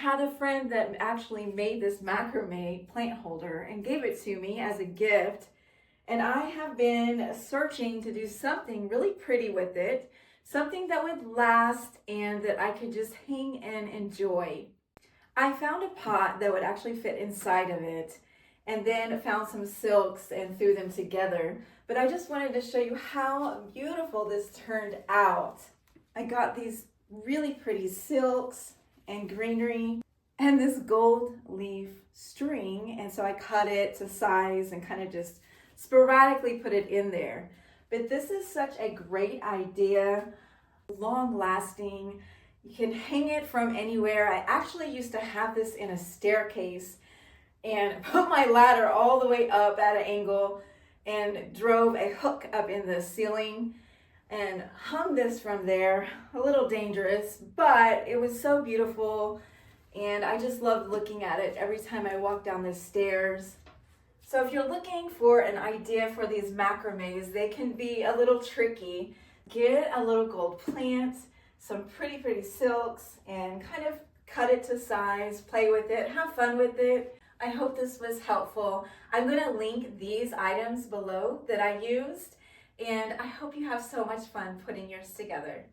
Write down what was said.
had a friend that actually made this macrame plant holder and gave it to me as a gift. And I have been searching to do something really pretty with it, something that would last and that I could just hang and enjoy. I found a pot that would actually fit inside of it, and then found some silks and threw them together. But I just wanted to show you how beautiful this turned out. I got these really pretty silks and greenery and this gold leaf string, and so I cut it to size and kind of just sporadically put it in there. But this is such a great idea, long lasting. You can hang it from anywhere. I actually used to have this in a staircase and put my ladder all the way up at an angle and drove a hook up in the ceiling and hung this from there. A little dangerous, but it was so beautiful and I just loved looking at it every time I walked down the stairs. So if you're looking for an idea for these macrames, they can be a little tricky. Get a little gold plant, some pretty silks, and kind of cut it to size, play with it, have fun with it. I hope this was helpful. I'm going to link these items below that I used, and I hope you have so much fun putting yours together.